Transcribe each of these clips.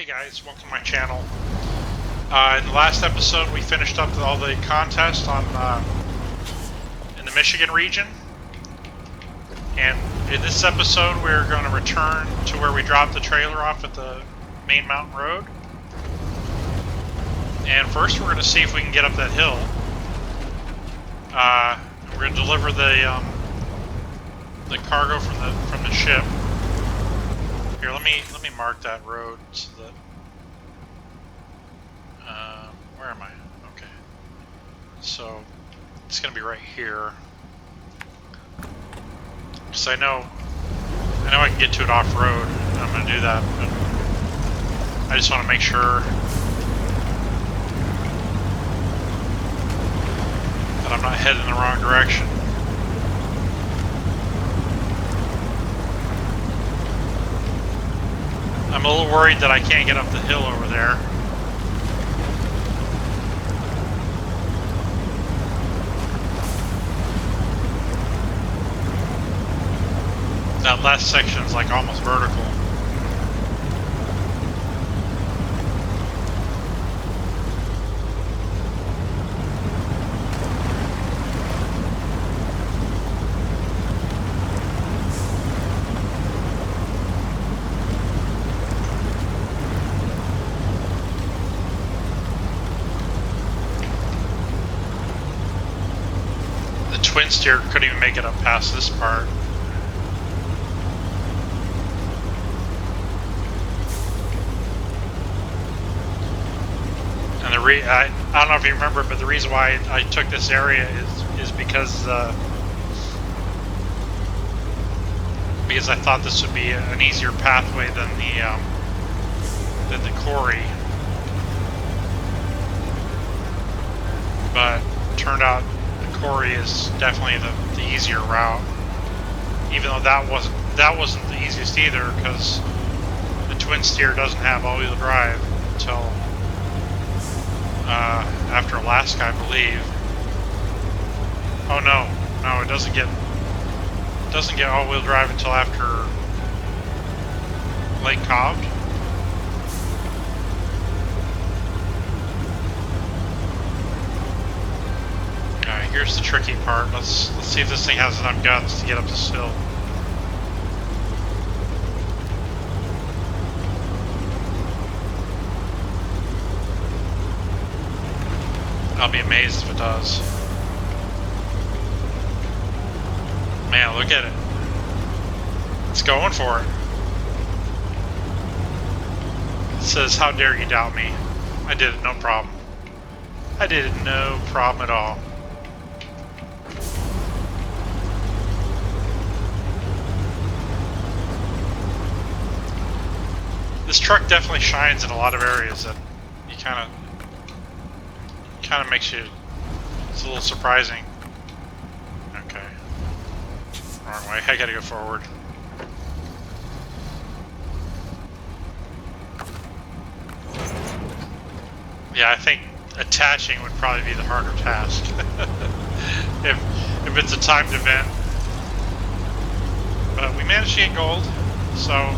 Hey guys, welcome to my channel. In the last episode, we finished up all the contests on in the Michigan region, and in this episode, we're going to return to where we dropped the trailer off at the main mountain road. And first, we're going to see if we can get up that hill. We're going to deliver the cargo from the ship. Here, let me mark that road so that. Where am I? Okay. So it's gonna be right here. Cause I know I can get to it off road. I'm gonna do that, but I just want to make sure that I'm not heading in the wrong direction. I'm a little worried that I can't get up the hill over there. That last section is like almost vertical. Twin steer couldn't even make it up past this part. And I don't know if you remember, but the reason why I took this area is because I thought this would be an easier pathway than the quarry. But it turned out quarry is definitely the easier route, even though that wasn't the easiest either, because the twin steer doesn't have all-wheel drive until after Alaska, I believe. Oh no, it doesn't get all-wheel drive until after Lake Cobb. Here's the tricky part. Let's see if this thing has enough guts to get up this hill. I'll be amazed if it does. Man, look at it. It's going for it. It says, "How dare you doubt me? I did it, no problem. I did it, no problem at all." This truck definitely shines in a lot of areas that you kind of makes you, it's a little surprising. Okay, wrong way. I gotta go forward. Yeah, I think attaching would probably be the harder task if it's a timed event. But we managed to get gold, so.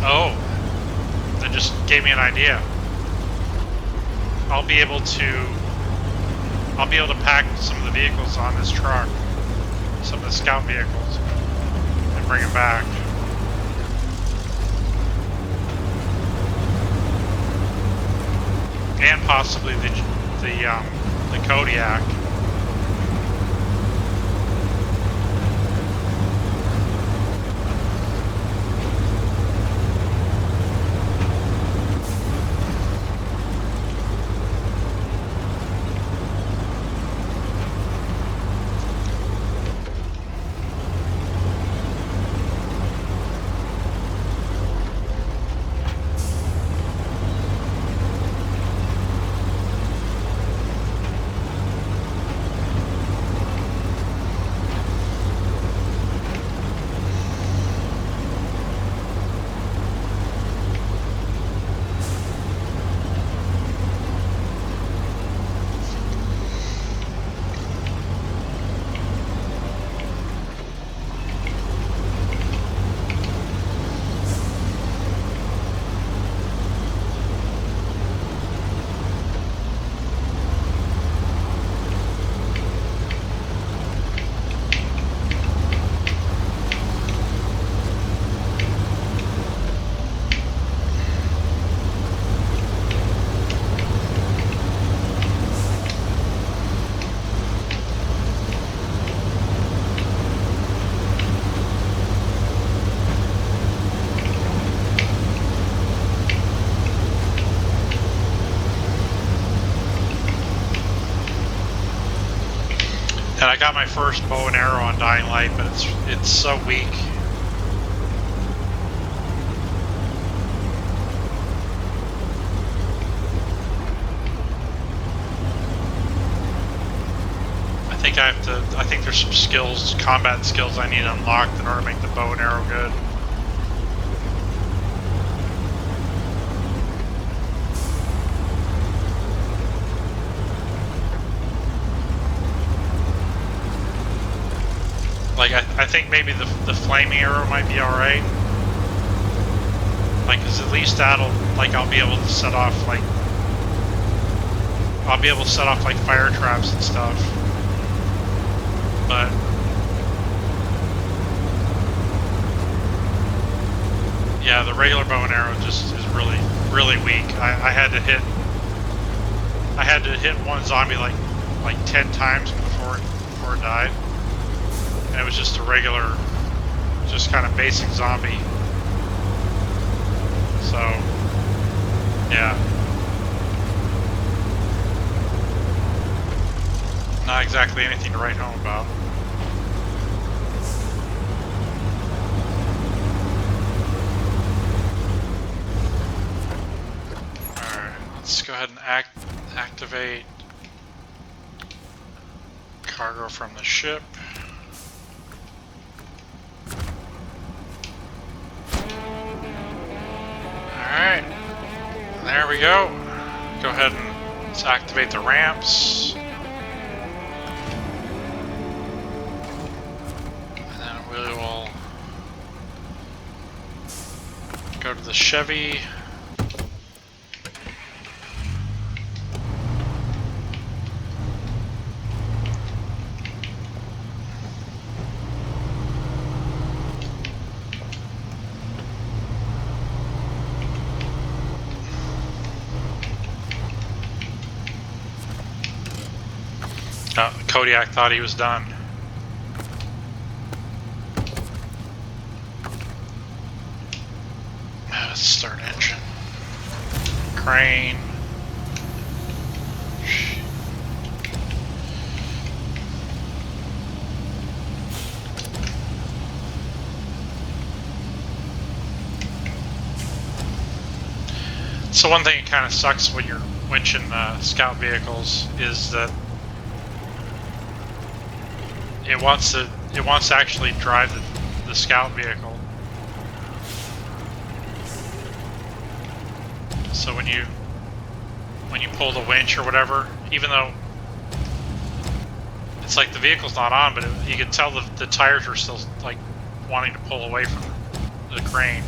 Oh, that just gave me an idea. I'll be able to pack some of the vehicles on this truck, some of the scout vehicles, and bring them back. And possibly the Kodiak. I got my first bow and arrow on Dying Light, but it's so weak. I think there's some skills, combat skills I need unlocked in order to make the bow and arrow good. Like, I think maybe the flaming arrow might be alright. Like, cause at least that'll, like, I'll be able to set off, like, fire traps and stuff. But yeah, the regular bow and arrow just is really, really weak. I had to hit one zombie like 10 times before it died. And it was just a regular, just kind of basic zombie. So, yeah. Not exactly anything to write home about. Alright, let's go ahead and activate cargo from the ship. Alright, there we go. Go ahead and let's activate the ramps. And then we will go to the Chevy. Kodiak thought he was done. Let's start engine. Crane. So one thing that kind of sucks when you're winching scout vehicles is that it wants to actually drive the scout vehicle. So when you pull the winch or whatever, even though it's like the vehicle's not on, but you can tell the tires are still like wanting to pull away from the crane.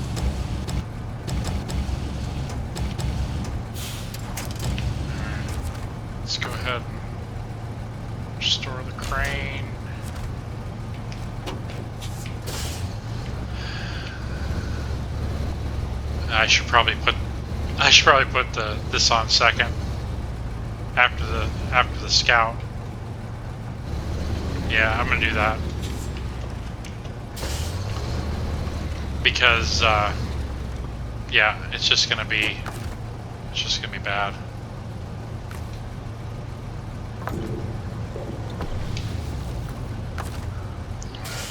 Let's go ahead and restore the crane. I should probably put this on second after the scout. Yeah, I'm gonna do that because yeah, it's just gonna be bad.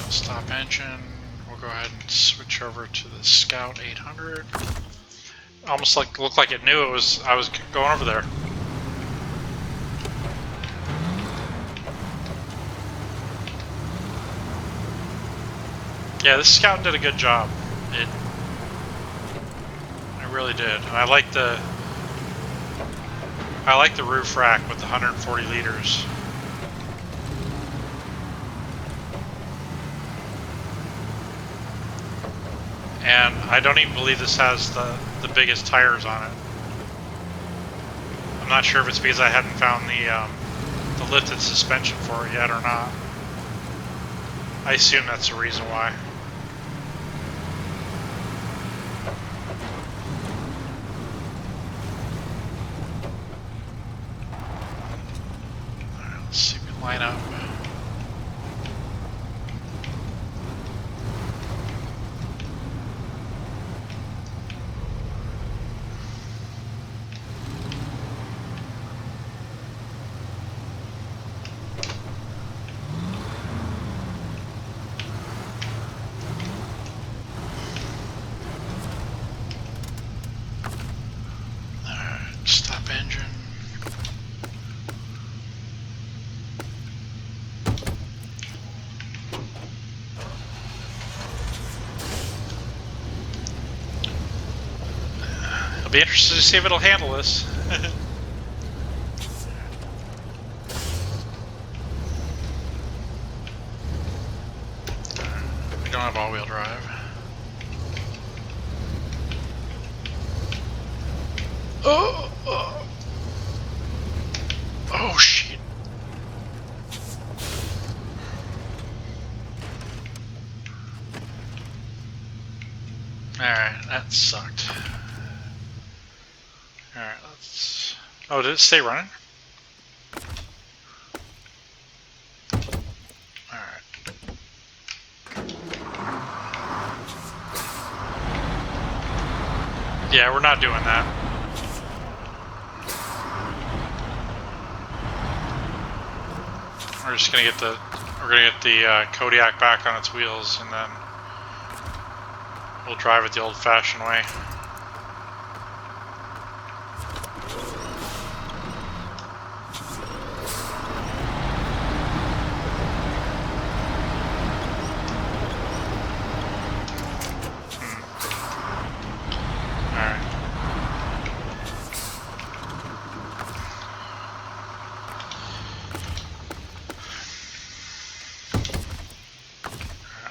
Stop engine. We'll go ahead and switch over to the Scout 800. Almost looked like it knew I was going over there. Yeah, this Scout did a good job. It really did. And I like the roof rack with the 140 liters. And I don't even believe this has the biggest tires on it. I'm not sure if it's because I hadn't found the lifted suspension for it yet or not. I assume that's the reason why. Alright, let's see if we can line up. I'll be interested to see if it'll handle this. We don't have all-wheel drive. Oh shit. Alright, that sucked. Alright, let's... Oh, did it stay running? Alright. Yeah, we're not doing that. We're just gonna get the Kodiak back on its wheels, and then we'll drive it the old-fashioned way.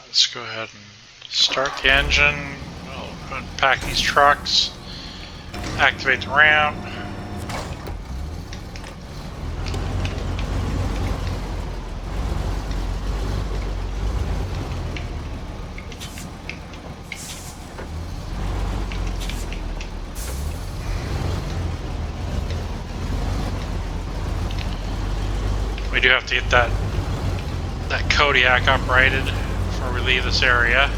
Let's go ahead and start the engine. We'll unpack these trucks, activate the ramp. We do have to get that Kodiak uprighted before we leave this area.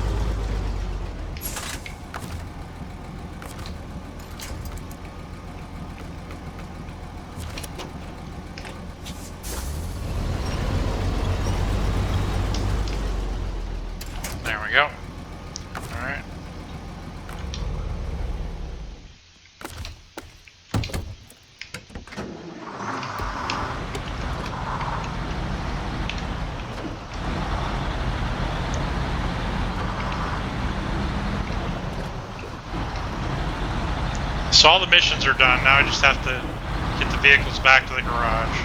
There we go. All right. So all the missions are done. Now I just have to get the vehicles back to the garage.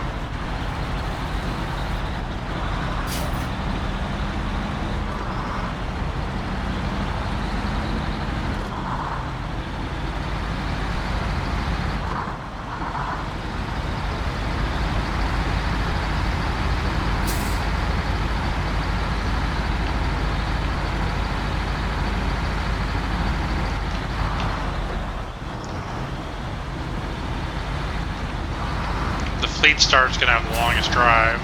Fleet Star's gonna have the longest drive.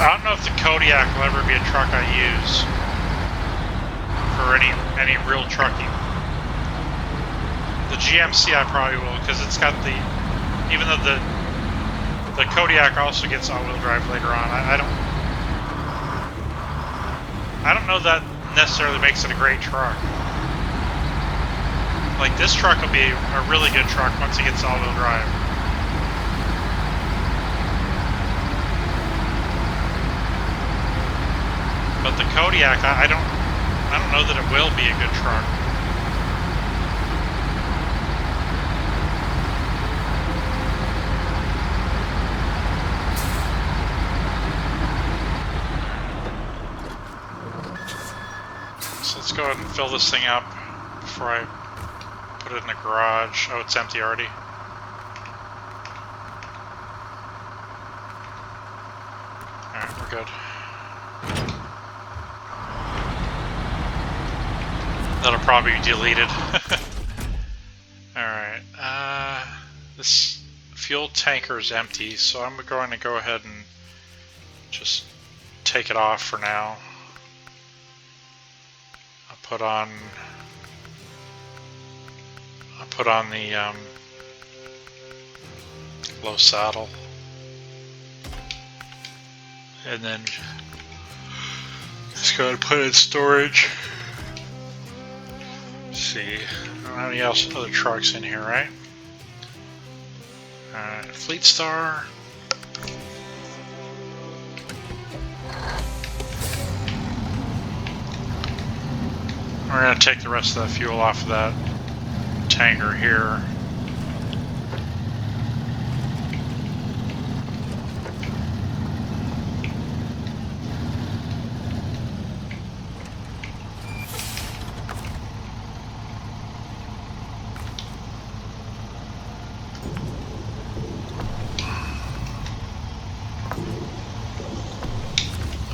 I don't know if the Kodiak will ever be a truck I use for any real trucking. The GMC I probably will, because it's got the, even though the Kodiak also gets all-wheel drive later on. I don't know that necessarily makes it a great truck. Like, this truck will be a really good truck once it gets all-wheel drive. But the Kodiak, I don't know that it will be a good truck. So let's go ahead and fill this thing up before I put Put it in the garage. Oh, it's empty already. Alright, we're good. That'll probably be deleted. Alright, this fuel tanker is empty, so I'm going to go ahead and just take it off for now. I'll put on the low saddle, and then just go ahead and put it in storage. Let's see, I don't have any other trucks in here, right? Alright, Fleet Star. We're going to take the rest of the fuel off of that tanker here.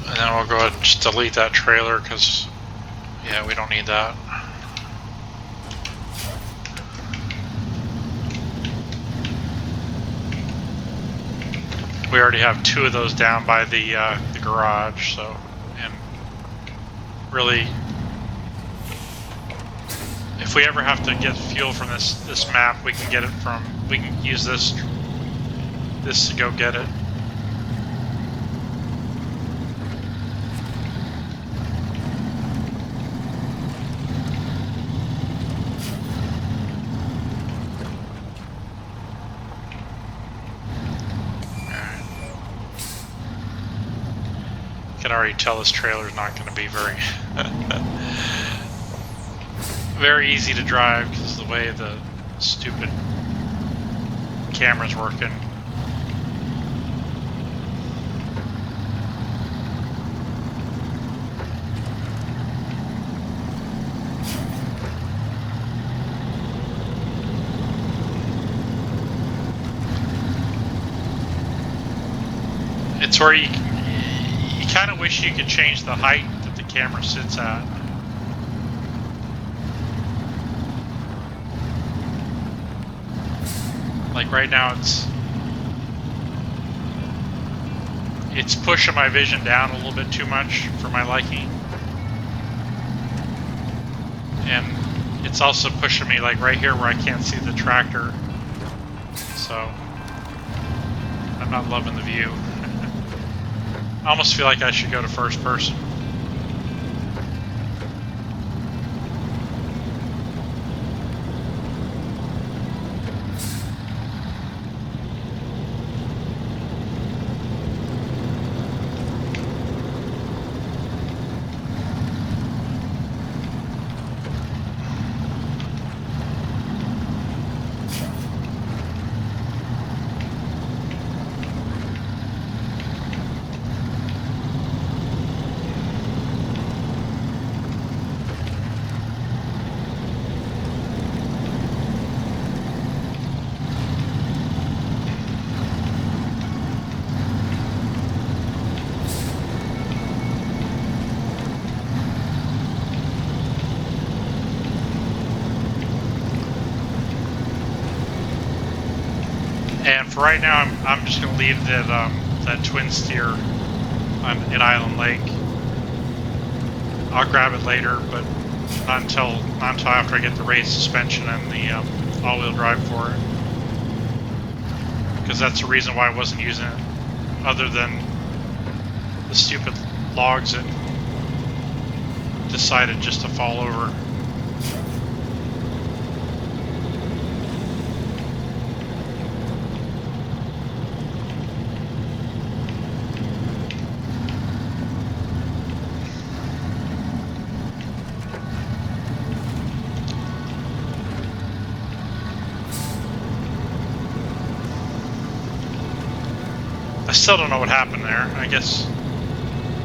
And then we'll go ahead and just delete that trailer because, yeah, we don't need that. We already have 2 of those down by the garage, so, and really, if we ever have to get fuel from this map, we can get it from, we can use this to go get it. I can already tell this trailer is not going to be very very easy to drive because of the way the stupid camera's working. It's where you kind of wish you could change the height that the camera sits at. Like right now it's pushing my vision down a little bit too much for my liking. And it's also pushing me like right here where I can't see the tractor. So I'm not loving the view. I almost feel like I should go to first person. And for right now, I'm just gonna leave that twin steer in Island Lake. I'll grab it later, but not until after I get the raised suspension and the all-wheel drive for it. Because that's the reason why I wasn't using it, other than the stupid logs that decided just to fall over. I still don't know what happened there. I guess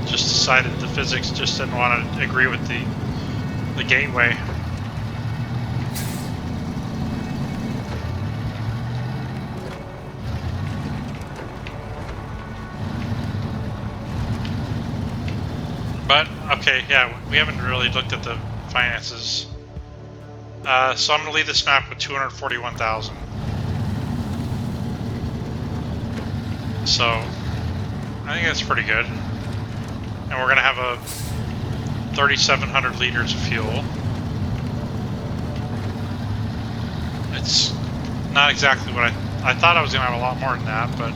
just decided the physics just didn't want to agree with the gateway. But, okay, yeah, we haven't really looked at the finances. So I'm going to leave this map with 241,000. So, I think that's pretty good. And we're going to have a 3,700 liters of fuel. It's not exactly what I thought I was going to have a lot more than that, but...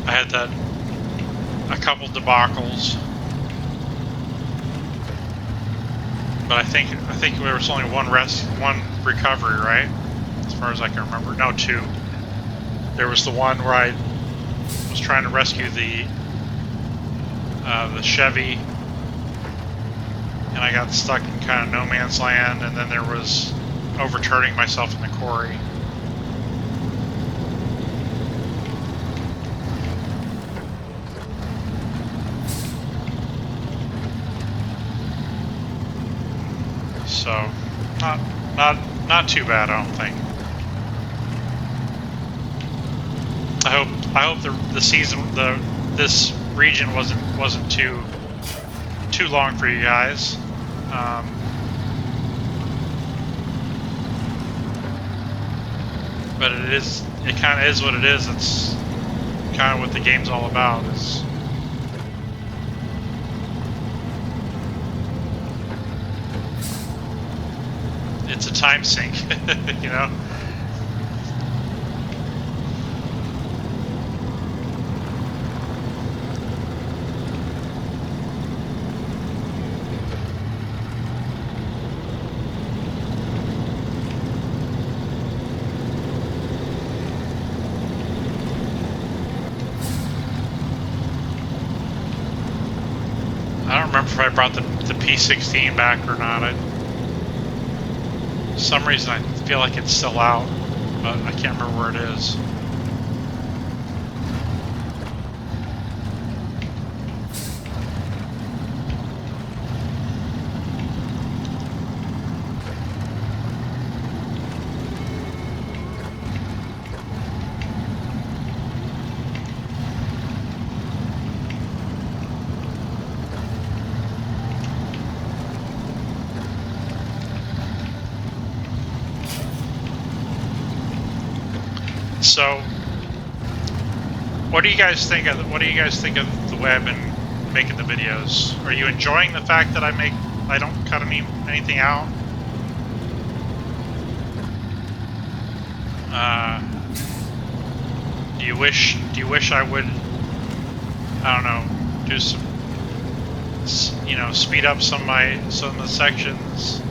I had a couple debacles, but I think there was only one recovery, right? As far as I can remember, no, two. There was the one where I was trying to rescue the Chevy, and I got stuck in kind of no man's land, and then there was overturning myself in the quarry. So, not too bad, I don't think. I hope the season, this region wasn't too long for you guys. But it kind of is what it is. It's kind of what the game's all about. It's a time sink, you know? I don't remember if I brought the P16 back or not. For some reason I feel like it's still out, but I can't remember where it is. So, what do you guys think of the way I've been making the videos? Are you enjoying the fact that I don't cut anything out? Do you wish I would, I don't know, do some, you know, speed up some of the sections?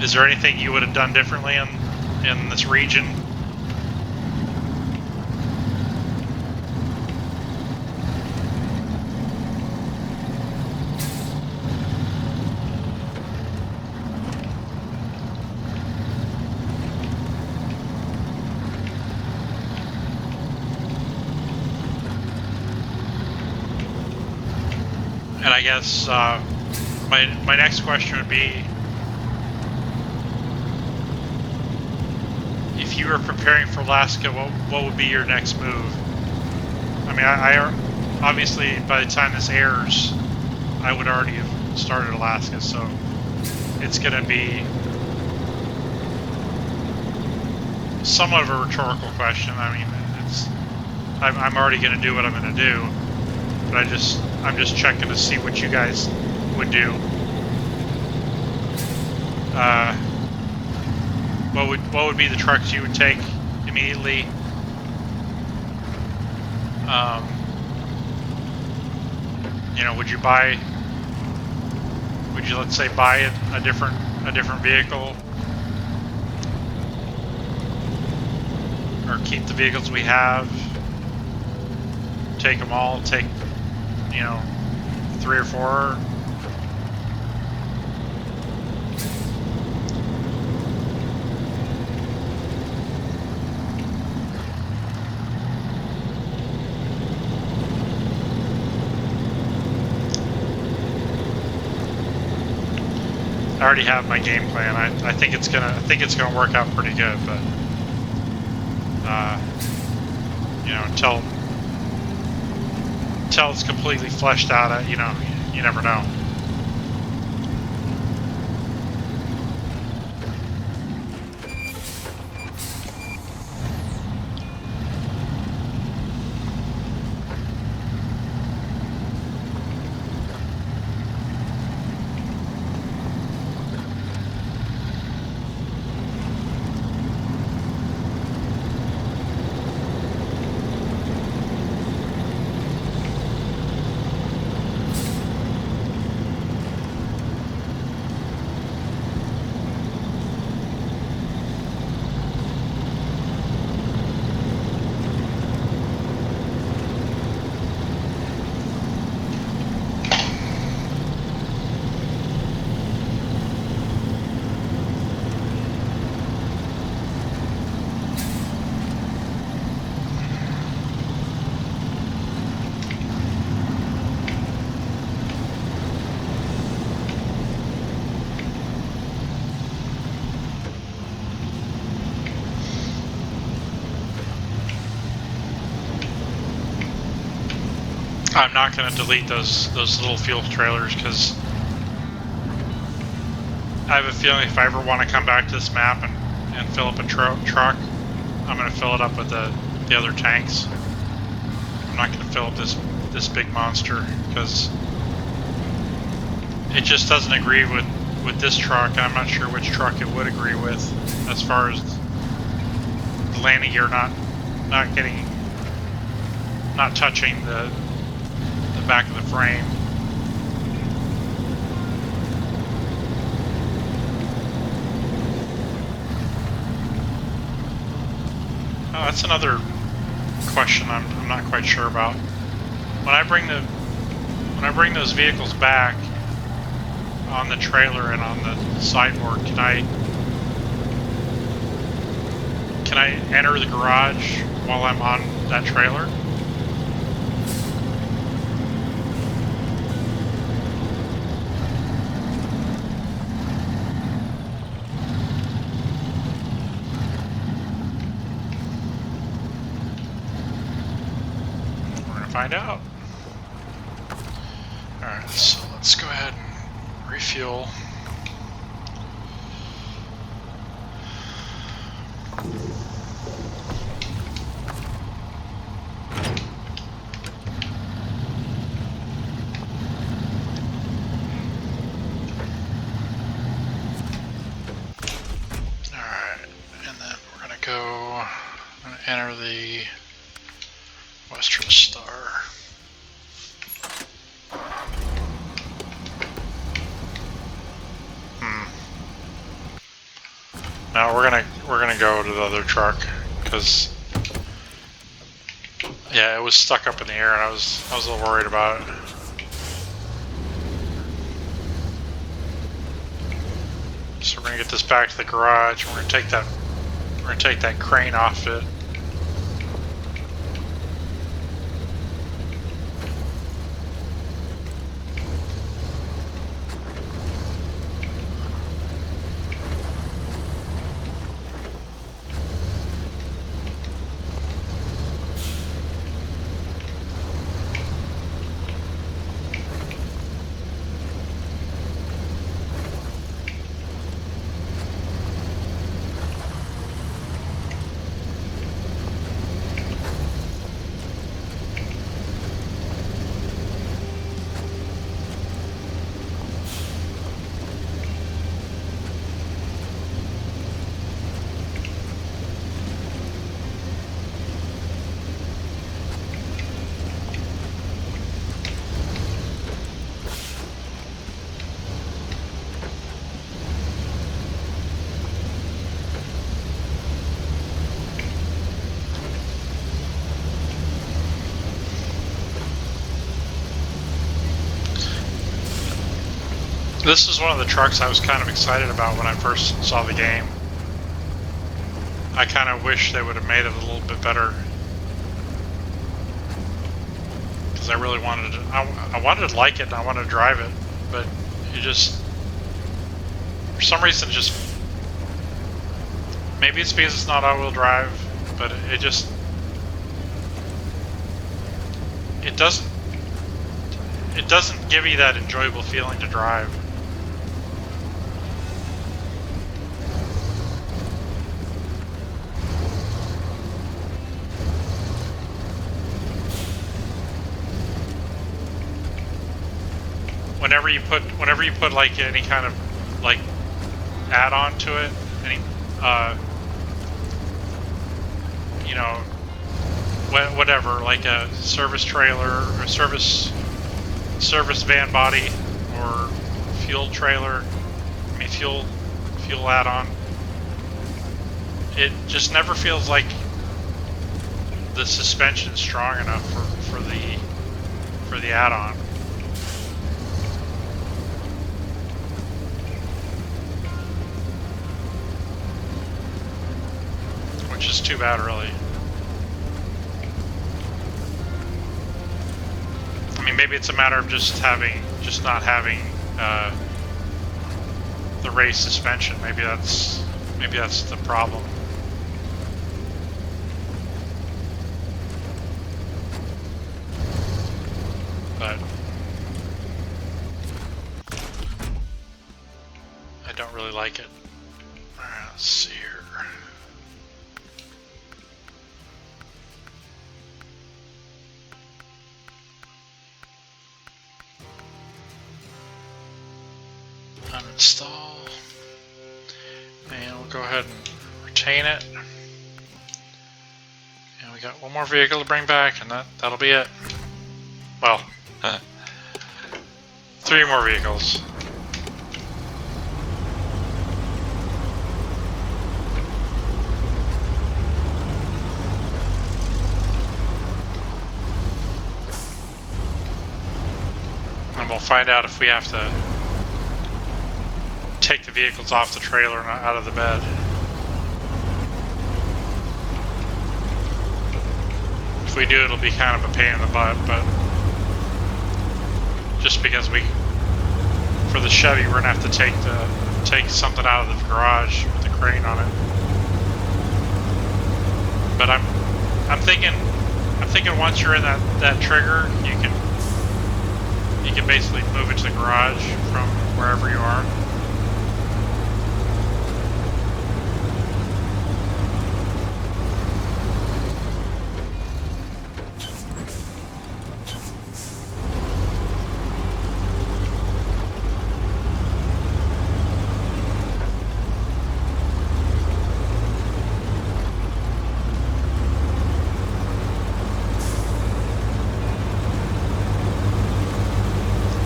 Is there anything you would have done differently in this region? And I guess my next question would be, if you were preparing for Alaska, what would be your next move? I mean, I obviously by the time this airs, I would already have started Alaska, so it's going to be somewhat of a rhetorical question. I mean, I'm already going to do what I'm going to do, but I'm just checking to see what you guys would do. What would be the trucks you would take immediately? You know, would you let's say buy a different vehicle, or keep the vehicles we have? Take them all. you know, 3 or 4. I already have my game plan. I think it's gonna work out pretty good, but you know, until it's completely fleshed out, you know, you never know. I'm not going to delete those little fuel trailers because I have a feeling if I ever want to come back to this map and fill up a truck, I'm going to fill it up with the other tanks. I'm not going to fill up this big monster because it just doesn't agree with this truck, and I'm not sure which truck it would agree with as far as the landing gear not touching the back of the frame. Oh, that's another question I'm not quite sure about. When I bring those vehicles back on the trailer and on the sideboard, can I enter the garage while I'm on that trailer? Find out. Alright, so let's go ahead and refuel. Alright, and then we're gonna enter the Western Star. Now we're gonna go to the other truck because yeah, it was stuck up in the air and I was a little worried about it. So we're gonna get this back to the garage. We're gonna take that crane off it. This is one of the trucks I was kind of excited about when I first saw the game. I kind of wish they would have made it a little bit better. Because I really wanted to, I wanted to like it and I wanted to drive it. But it just, for some reason, just, maybe it's because it's not all-wheel drive, but it just, it doesn't give you that enjoyable feeling to drive. Whenever you put like any kind of like add-on to it, any you know, whatever, like a service trailer or service van body or fuel trailer, I mean fuel add-on, it just never feels like the suspension is strong enough for the add-on. Which is too bad, really. I mean, maybe it's a matter of just not having the race suspension. Maybe that's the problem. But I don't really like it. Alright, let's see here. Uninstall, and we'll go ahead and retain it. And we got one more vehicle to bring back, and that'll be it. Well, 3 more vehicles. And we'll find out if we have to take the vehicles off the trailer and out of the bed. If we do, it'll be kind of a pain in the butt, but just because for the Chevy, we're gonna have to take something out of the garage with the crane on it. But I'm thinking once you're in that trigger, you can basically move it to the garage from wherever you are.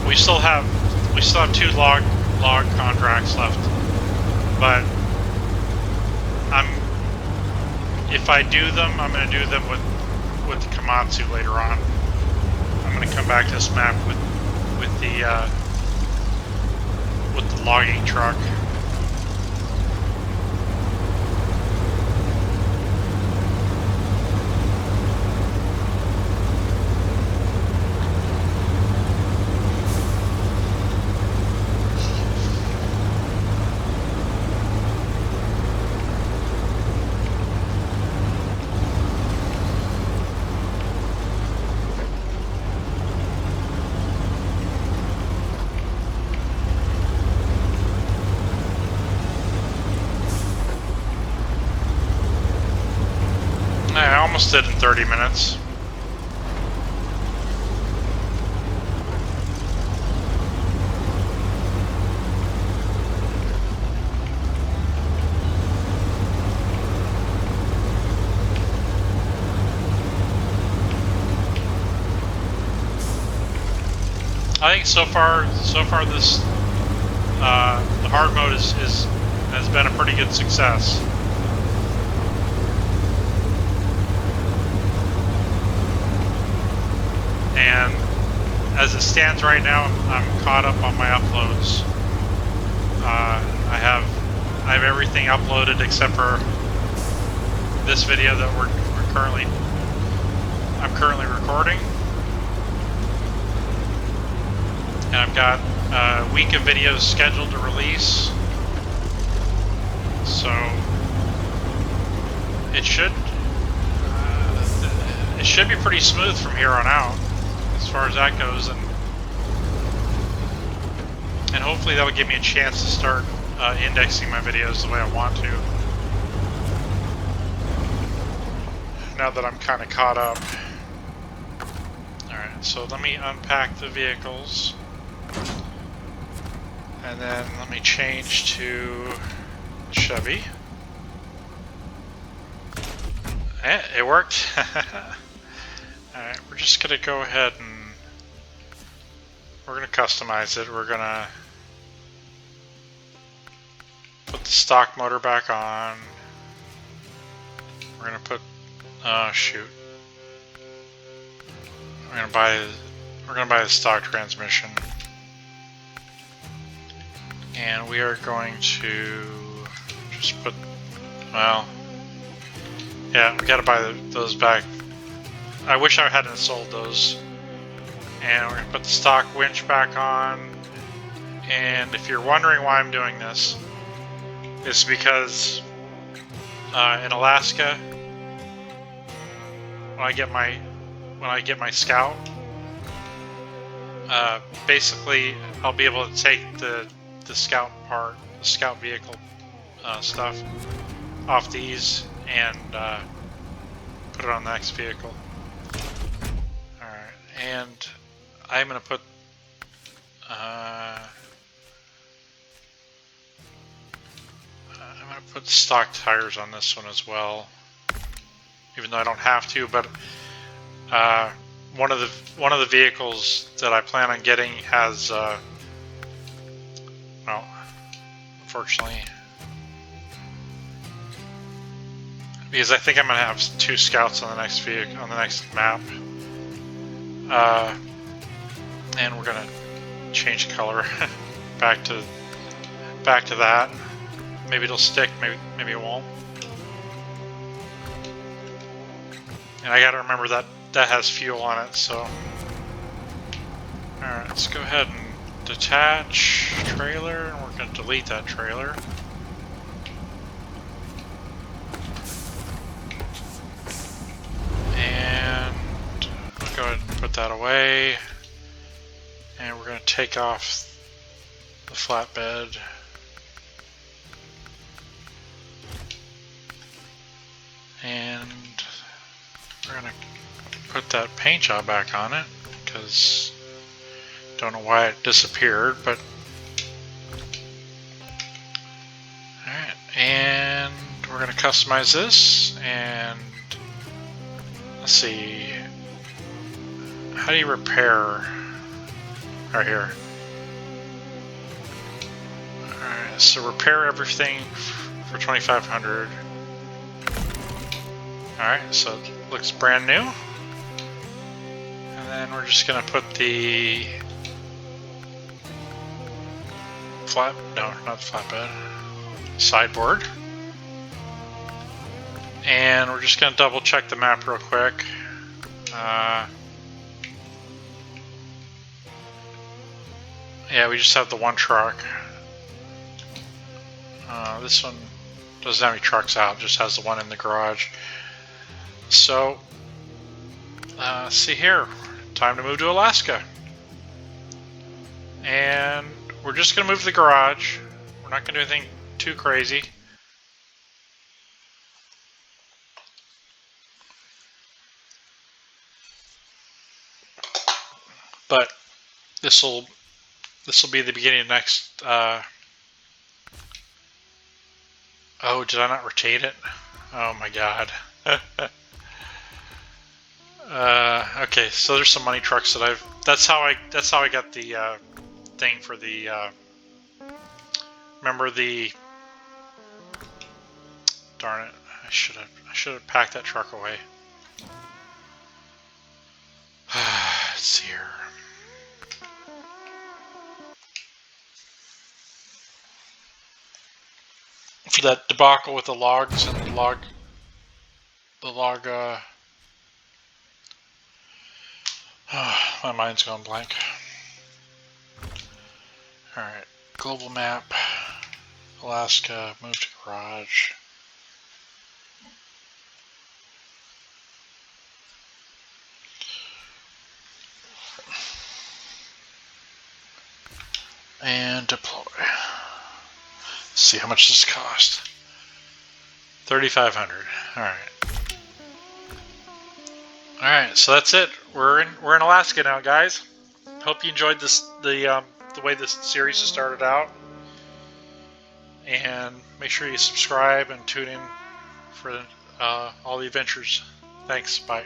We still have 2 log contracts left, but if I do them, I'm going to do them with the Komatsu later on. I'm going to come back to this map with the logging truck. I almost did in 30 minutes. I think so far this the hard mode has been a pretty good success. And as it stands right now, I'm caught up on my uploads. I have everything uploaded except for this video that I'm currently recording, and I've got a week of videos scheduled to release. So it should be pretty smooth from here on out as far as that goes, and hopefully that'll give me a chance to start indexing my videos the way I want to, now that I'm kind of caught up. Alright, so let me unpack the vehicles, and then let me change to Chevy. It worked. Alright, we're just gonna go ahead and we're gonna customize it. We're gonna put the stock motor back on. We're gonna put shoot. We're gonna buy the stock transmission. And we are going to just put, well, yeah, we gotta buy those back. I wish I hadn't sold those. And we're gonna put the stock winch back on. And if you're wondering why I'm doing this, it's because in Alaska, when I get my Scout, basically I'll be able to take the Scout vehicle stuff off these and put it on the next vehicle. Alright, and I'm going to put stock tires on this one as well, even though I don't have to. But one of the vehicles that I plan on getting has well, unfortunately, because I think I'm gonna have 2 Scouts on the next vehicle, on the next map, and we're gonna change color back to that. Maybe it'll stick, maybe it won't. And I gotta remember that has fuel on it, so. Alright, let's go ahead and detach trailer, and we're gonna delete that trailer. And we'll go ahead and put that away. And we're gonna take off the flatbed. And we're gonna put that paint job back on it, because don't know why it disappeared, but alright, and we're gonna customize this, and let's see, how do you repair? Right here. Alright, so repair everything for 2,500. Alright, so it looks brand new. And then we're just gonna put the not flatbed, sideboard. And we're just gonna double check the map real quick. Yeah, we just have the one truck. This one doesn't have any trucks out, just has the one in the garage. So, see here, time to move to Alaska. And we're just going to move to the garage. We're not going to do anything too crazy. But this will be the beginning of next. Oh, did I not rotate it? Oh my god. Okay, so there's some money trucks that that's how I got the thing for the remember the, darn it, I should have packed that truck away. Let's see here. that debacle with the logs and my mind's going blank. Alright, global map, Alaska, move to garage. And deploy. Let's see how much this cost. 3,500. Alright, so that's it. We're in Alaska now, guys. Hope you enjoyed the way this series has started out. And make sure you subscribe and tune in for all the adventures. Thanks. Bye.